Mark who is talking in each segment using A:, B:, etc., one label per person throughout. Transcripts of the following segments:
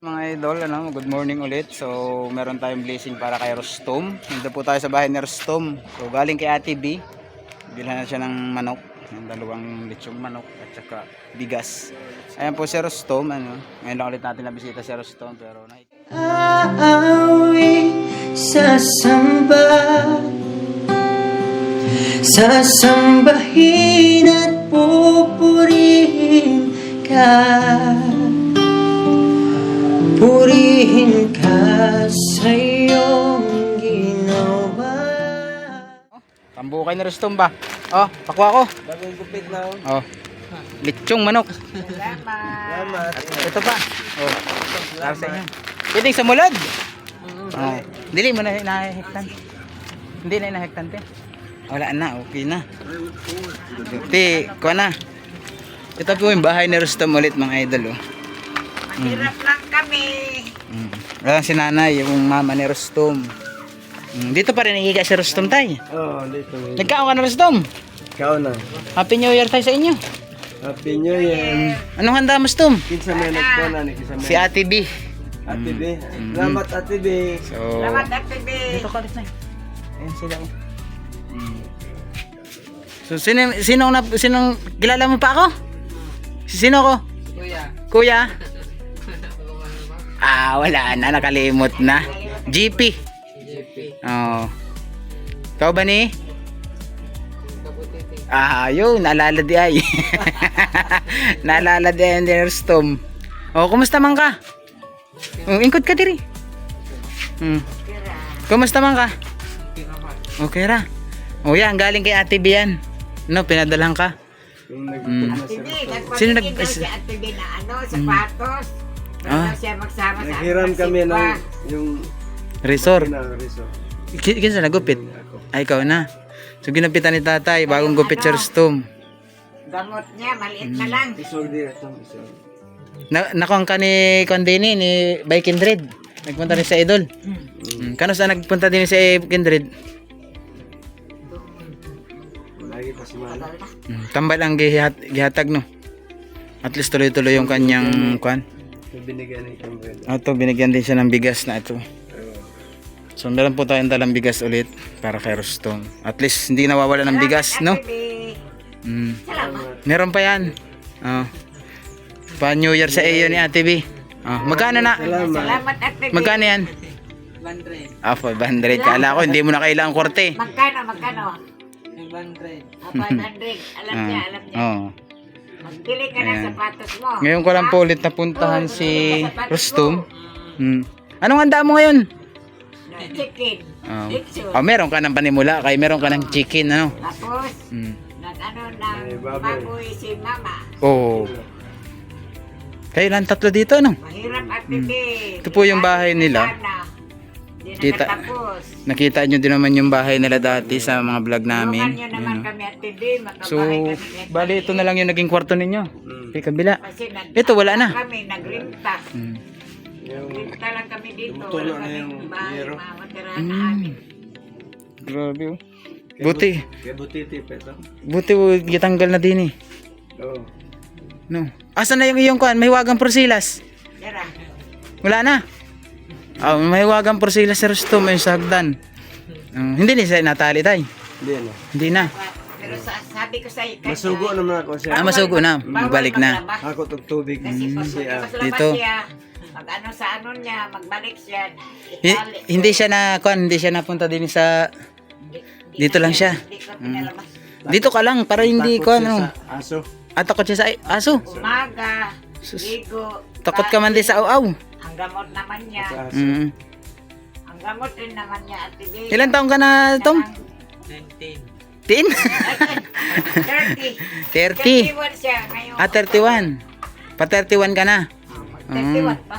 A: Mga idol, good morning ulit. So, meron tayong blessing para kay Rostom. Nandito po tayo sa bahay ni Rostom. So, galing kay Ate B. Bilhan na siya ng manok. Yung dalawang lechong manok at saka bigas. Ayan po si Rostom. Ngayon lang ulit natin nabisita si Rostom. Pero
B: aawi sasambahin at pupurihin ka. Purihin ka sa iyong ginawa.
A: tambukay ni Rostom ba? Oh, pakwa ko.
B: Bagong gupit na.
A: Oh, lechong manok.
B: Salamat.
A: Ito pa. Oh, para sa inyo. Pwede sa mulod. Oh, dili mo na inahektan. Hindi na inahektan te. Wala na, okay na. Te, kuha na. Ito po yung bahay ni Rostom ulit mga idol. Oh.
C: Mahirap lang kami.
A: Wala si nanay, yung mama ni Rostom. Dito pa rin nagiga si Rostom tay.
B: Oh, dito.
A: Nagkaon ka na Rostom.
B: Ikaw na.
A: Happy New Year tayo sa inyo.
B: Happy New Year.
A: Anong handa mo Rostom?
B: Kinsa may nagkona ni kinsa may.
A: Si Ate B.
B: Ate B. Salamat Ate B.
A: So,
C: Salamat Ate B.
A: dito ka na. Ayan sila. So, sinong kilala mo pa ako? Sino ko? Kuya. Wala na, nakalimot na. GP. Oh. Ikaw ba ni? Yun, naalala di ay. Naalala di ay ang Rostom. Oh, kumusta man ka? Ingkod ka diri. Kumusta man ka? Okay ra. Yan, galing kay Ate B yan. Pinadalang ka.
C: Ate B,
A: Sino
C: nagpapagin daw si Ate B na sapatos. Pero siya magsama sa
B: Naghiram kami ng yung
A: Resort.
B: resort.
A: Kinsa nagupit? Ay, ikaw na. So, ginapitan ni tatay, bagong gupit si Rostom.
C: Gamot niya, maliit na lang.
B: Isog di ito.
A: Nakong ka ni Condini, ni By Kindred. Nagpunta rin sa Idol. Kano sa nagpunta din sa Kindred?
B: Lagi pa si Mano.
A: Tambal ang gihatag, no? At least tuloy-tuloy yung kanyang kwan.
B: Binigyan ni Campbell.
A: Ito, binigyan din siya ng bigas na ito. So, meron po tayong dalang bigas ulit para kay Rostom. At least, hindi nawawala ng bigas, no?
C: Ate B. Salamat.
A: Meron pa yan. Pa New Year sa iyo ni Ate B. Magkano na?
C: Salamat Ate B.
A: Magkano yan? 500. 500. Kala ko, hindi mo na kailangan korte.
C: Magkano? 500. 500. Alam niya.
A: Oo.
C: Magbili ka ng sapatos mo.
A: Ngayon ko lang po ulit napuntahan si Rostom. Anong handa mo ngayon?
C: Chicken. Lechon.
A: Meron ka ng panimula, kay meron ka ng chicken, ano?
C: Tapos, ng baboy si mama.
A: Oo. Kayo lang tatlo dito, no?
C: Mahirap Ate B.
A: Ito po yung bahay nila.
C: Hindi
A: Kita-
C: na natapos.
A: Nakita nyo din naman yung bahay nila dati sa mga vlog namin.
C: Tulungan nyo naman
A: Ayan,
C: kami Ate B.
A: So,
C: Makabahay kami.
A: bali ito na lang yung naging kwarto ninyo. Sa kabila.
C: Kasi
A: Ito, wala na.
C: Kami nagrinta.
B: Yung
C: Rinta lang kami dito.
B: Tulo
C: Wala
B: na
C: kami
B: yung
C: bahay.
B: yero.
C: Mamatirahan na amin.
A: Grabe, oh. Buti.
B: Kaya butiti pa ito.
A: Buti, gitanggal na din eh.
B: Oo.
A: No. Asan na yung iyong kuan? Mahiwagang porsilas?
C: Tara.
A: Wala na. Mahiwagang porsilas sa Rostom yung sa hagdan. Hindi ni siya natali tay.
B: Hindi na.
A: Hindi na.
C: Pero sabi ko sa'yo.
B: Masugo naman ako siya.
A: Masugo na. Magbalik na.
B: Ako tog tubig.
C: Kasi pag
B: Siya.
C: maglabas
A: Dito.
C: siya, pag ano sa ano niya, magbalik siya.
A: Hindi siya na kuan, hindi siya napunta din sa dito lang siya.
C: Hindi ko pinalabas.
A: Dito ka lang para hindi
B: Takot
A: kuan
B: siya
A: ano.
B: sa aso.
A: Takot siya sa aso.
C: Umaga,
A: Sus.
C: ligo.
A: Takot ka man din sa aw-aw.
C: Ang gamot naman niya.
B: Sa aso.
C: Ang gamot rin naman niya, Ate B.
A: Ilan taong ka na, Tom? 10?
C: 30.
A: 30.
C: 31 siya ngayon.
A: 31. Pa 31 ka na.
C: 31 pa.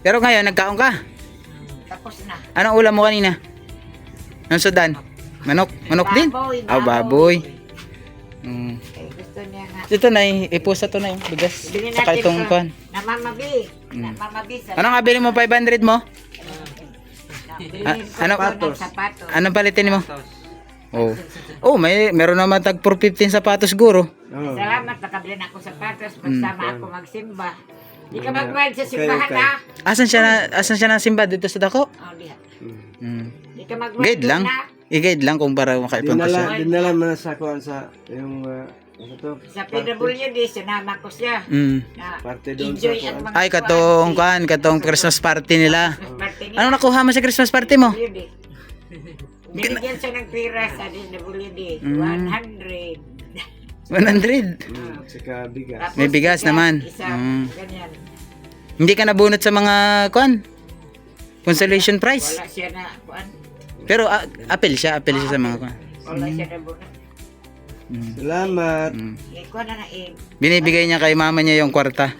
A: Pero ngayon, nagkaon ka.
C: Tapos na.
A: Anong ulam mo kanina? Anong sudan? Manok? Manok din?
C: Baboy,
A: Baboy.
C: Eh, gusto niya nga.
A: Ito na, ipusa to na yung bigas.
C: Bili
A: Saka
C: natin
A: itong
C: ito.
A: kuan.
C: Namamabi. Namamabi.
A: Ano nga bilhin mo? 500 mo?
C: Bilhin ko
A: ano?
C: ito ng sapatos.
A: Anong palitin mo? Meron naman tag 415 sapatos guro.
B: Oo.
C: Salamat, nakabili na ako sapatos. Pagsama ako magsimba. Di ka magwal sa simbahan
B: Okay.
C: ha.
A: Asan siya na simba dito sa dako?
C: Oh, diha.
A: Mm.
C: Di ka magwal
A: Guide lang.
C: na.
A: I-guide lang kung para makaipunta siya.
B: Dinala mo na sa kuan sa yung ano to?
C: Sa PWD, sinama ko siya.
A: Mm.
C: Na
B: Party doon
C: enjoy
B: sa
C: ang mga
A: Ay, katong Christmas party nila.
C: Party
A: Anong nakuha mo sa Christmas party mo?
C: PWD. Binigyan siya ng pira sa DWD.
A: Mm.
C: 100.
A: 100.
B: Saka bigas.
C: Tapos
A: May bigas naman.
C: Isa,
A: Mm.
C: ganyan.
A: Hindi ka nabunot sa mga kuan? Consolation prize.
C: Wala siya na, kuan.
A: Pero apel siya sa mga kuan.
C: Wala siya na bunot.
B: Salamat.
A: Mm.
C: Kuan na
A: Binibigay niya kay mama niya yung kwarta.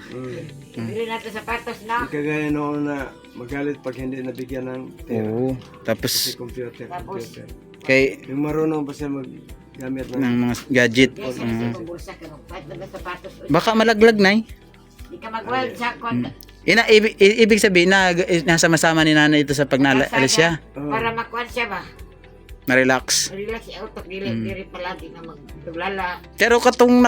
C: Ibili natin sapatos na.
B: Di kagaya noon na magalit pag hindi nabigyan ng pera.
A: Oo.
B: Kasi
A: Tapos
B: computer.
A: kay
B: Yung marunong pa siya maggamit ng
A: ng mga gadget.
C: Yes,
A: Mm.
C: sa bulsa ka magpahit na sapatos.
A: Baka malaglag na eh.
C: Di ka magwal sa kuan.
A: Ibig sabihin na nasama-sama ni nanay ito sa pag naalis siya.
C: Para makuan siya ba?
A: Ma-relax.
C: Relax siya utak dili palagi na magtulala.
A: Pero katong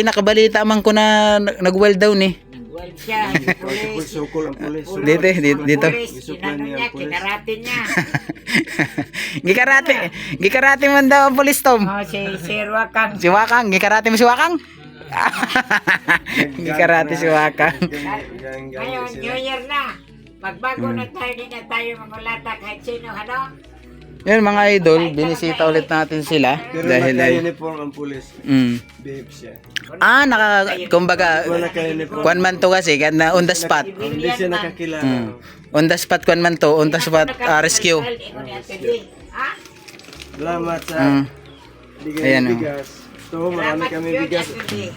A: nakabalita man ko na nag-well down eh.
C: Nagwal siya, pulis.
B: sukol ang pulis.
A: Dito.
C: Pulis, inano niya, kinarate niya.
A: Gikarate man daw ang pulis Tom.
C: Oh, si Sir Wakang.
A: Si Wakang, gikarate mo si Wakang? Gikarate si Wakang.
C: Ngayon, New Year na. Magbago na tayo, di na tayo mamulata kahit sino, ano?
A: Yun mga idol, binisita ulit natin sila.
B: Pero
A: Dahil
B: naka-uniform ang pulis. Behave siya.
A: Kumbaga,
B: Wala naka-uniform.
A: kuan man to kasi, na on the spot.
B: Hindi siya nakakilala.
A: On the spot kuan man to, on the spot rescue.
C: Ha?
B: Salamat sa bigay
A: Ayan,
B: ng
A: oh.
B: bigas. Ito, marami kami bigas.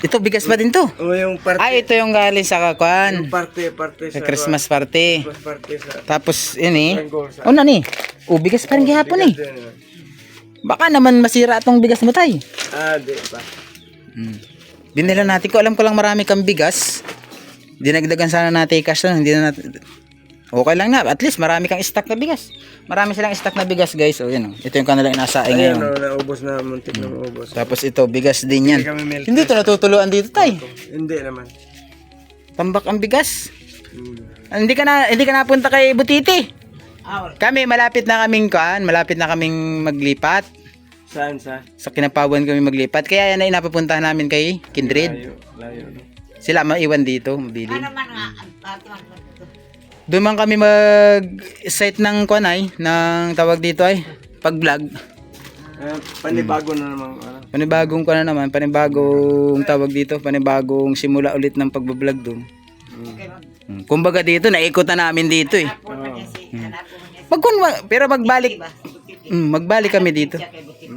A: Ito, bigas ba din to?
B: O yung party.
A: Ito yung galing sa
B: Yung
A: kuan,
B: party
A: sa
B: sa
A: Christmas party.
B: Christmas party sa
A: Tapos, yun eh.
B: Tanggol sa.
A: Ano ni? Bigas pa rin gihapon eh.
B: Bigas din,
A: Baka naman masira itong bigas mo tay.
B: di ba?
A: Dinala natin ko. Alam ko lang marami kang bigas. Dinagdagan sana natin cash na. Hindi na natin. Okay lang na. At least marami kang stock na bigas. Marami silang stock na bigas guys. O yun. Ito yung kanilang inasaing
B: Ayun,
A: ngayon.
B: naubos na, muntik na maubos.
A: Tapos ito, bigas din yan.
B: Hindi kami milk.
A: Hindi ito natutuluan dito tay.
B: Hindi naman.
A: Tambak ang bigas. Hindi ka napunta kay Butiti. Kami malapit na kaming maglipat.
B: Saan sa?
A: Sa Kinapawan kami maglipat. Kaya yan ay napapuntahan namin kay Kindred.
B: Layo.
A: Sila maiwan dito, mabili.
C: Ano man nga, ang patuan mo ito?
A: Doon man kami mag-site ng kuanay, ng tawag dito ay pag-vlog.
B: Panibago na naman.
A: Panibagong kuana naman, panibagong tawag dito, panibagong simula ulit ng pagbablog doon. Kumbaga dito, naikot na namin dito eh.
C: Hanapon mo niya si, hanapon mo niya si.
A: Pero magbalik,
C: Diba?
A: magbalik kami dito.
C: Siya kay Butiti.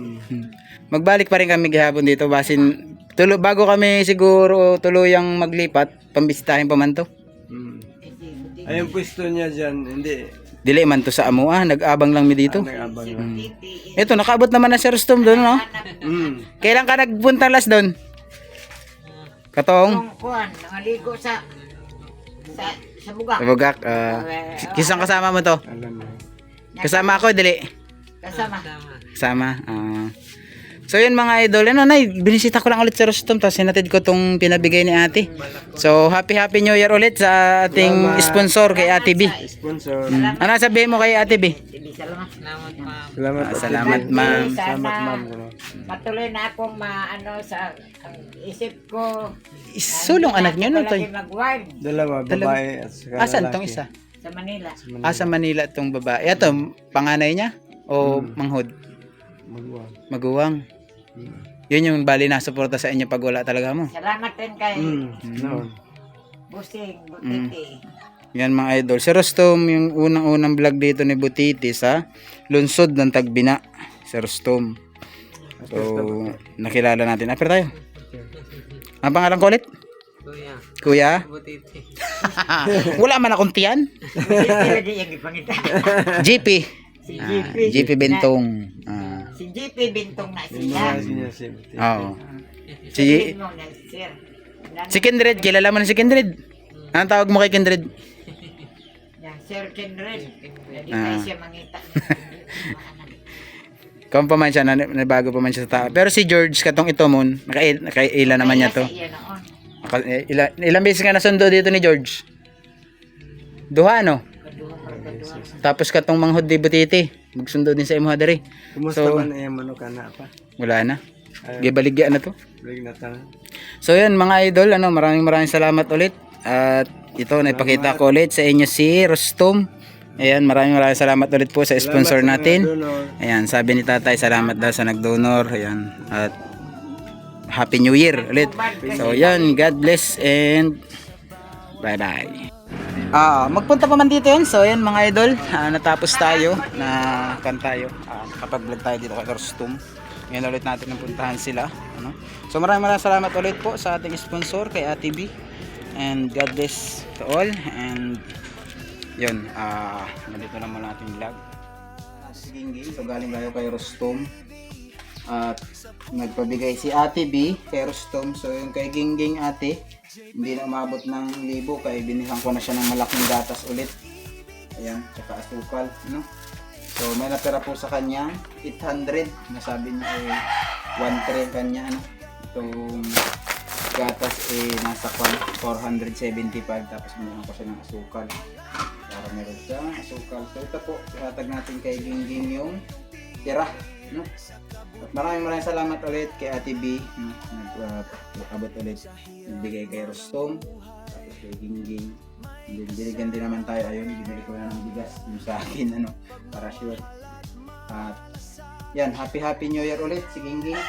A: Magbalik pa rin kami gihapon dito basin bago kami siguro tuluyang maglipat, pambisitahin pa man to.
B: Ay, yung pwesto niya dyan, hindi.
A: Dili man to sa Amua, nag-abang lang mi dito.
B: Nag-abang lang.
A: Ito, nakaabot naman na si Rustom doon, no? Kailan ka nagpunta last doon? Katong?
C: Kung kuhan, nangaligo sa bugak.
A: Bugak. Kisang kasama mo to?
B: Alam mo.
A: Kasama ako, dili.
C: Kasama.
A: Kasama. So yun mga idol, binisita ko lang ulit si Rustom tapos sinatid ko tong pinabigay ni ate. So happy New Year ulit sa ating sponsor kay Ate B.
B: Sponsor.
A: Ano sabihin mo kay Ate B?
C: Salamat. Salamat, ma'am.
B: Salamat.
A: Salamat ma'am.
B: Salamat, ma'am.
C: Patuloy na akong sa ang isip ko.
A: Sulong anak niyo no to.
C: Mag-wild
B: Dalawa, babae at saka
A: Asan
B: lalaki.
A: tong isa?
C: sa Manila.
A: Sa Manila tong babae. Ito, panganay niya o manghod?
B: Magwang.
A: Maguwang. Yun yung bali na suporta sa inyo pag wala talaga mo.
C: Salamat din kay
B: No.
C: Busing Butiti.
A: Yan mga idol. Si Rustom, yung unang-unang vlog dito ni Butiti sa lungsod ng Tagbina. Si Rustom. So, nakilala natin. Apir tayo. Ang pangalan ko ulit? Kuya?
C: Butiti.
A: Wala man akong tiyan.
C: Butiti lagi yung ipangita.
A: GP.
C: Si GP.
A: GP Bentong.
C: Si GP Bintong na siya.
A: Oo.
C: Sabihin mo na, sir.
A: Si Kindred, kilala mo na si Kindred? Anong tawag mo kay Kindred?
C: Yeah, Sir Kindred. Hindi tayo siya mangita.
A: Kung pa man siya, nabago pa man siya sa tao. Pero si George, katong ito mo, nakaila naman niya to. Ilang beses ka nasundo dito ni George? Duha, no? Tapos katong manghod di butiti. Magsundo din sa imo diri.
B: Kumusta
A: So,
B: man ay manok na pa?
A: wala na. Gibaligya na to.
B: Balik na tanan.
A: So yan mga idol, maraming salamat ulit. At ito, naipakita ko ulit sa inyo si Rustom. Ayan, maraming salamat ulit po sa sponsor natin. Ayan, sabi ni tatay, salamat daw sa nag-donor. Ayan, at Happy New Year ulit. So yan, God bless and bye-bye. Magpunta pa man dito yun. So yan mga idol, natapos tayo na kan tayo. Kapag-vlog tayo dito kay Rustom. Ngayon ulit natin ang puntahan sila. Ano? So maraming salamat ulit po sa ating sponsor kay Ate B. And God bless to all. And yun, nandito na muna ating vlog. So galing tayo kay Rustom. At nagpabigay si Ate B kay Rustom. So yung kay Gingging ate, hindi na umabot ng 1,000 kaya binihan ko na siya ng malaking gatas ulit. Ayan, tsaka asukal, no? So may natira po sa kanya 800, nasabi niya ay 1,300 kanya, ano? Itong gatas nasa 475, tapos binihan ko siya ng asukal para meron siya asukal. So ito po, ihatag natin kay Gingging yung tira, no? At maraming salamat ulit kay Ate B, nag-abot ulit, nagbigay kay Rustom, tapos kay Gingging. Binigyan din naman tayo, ayun, binili ko na ng bigas yung sa akin, ano, para sure. At yan, Happy New Year ulit si Gingging.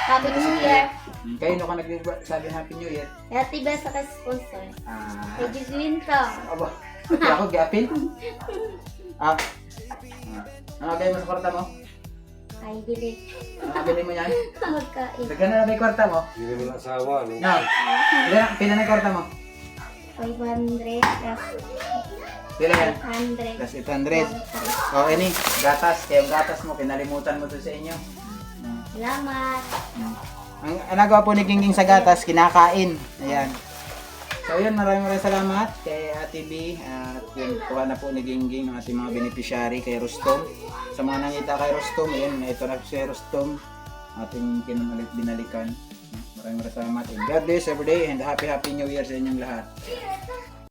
D: Happy New Year.
A: Kayo no ka nagsabi Happy New Year?
D: Happy ba sa sponsor? Kay Gislin ka.
A: Aba, hindi ako gapin. Ano gaya mo sa kwarta mo?
D: Ay, bili.
A: Ano bili mo yan?
D: Magkain.
A: Daghan na ba yung kwarta mo?
B: Hindi mo na asawa, no?
A: No. Pila na yung kwarta mo?
D: 500 plus
A: Pila yan?
D: 100.
A: Plus 800. O, ini, gatas. Kaya yung gatas mo, kinalimutan mo to sa inyo.
D: Salamat.
A: Ang nagawa po ni Gingging sa gatas, kinakain. Ayan. So yun, maraming salamat kay Ate B. At yun, kuha na po ni Gingging ng ating mga beneficiary kay Rustom. Sa mga nangita kay Rustom, yun, ito na si Rustom. Ating kinumalit binalikan. Maraming salamat. And God bless every day and Happy New Year sa inyong lahat.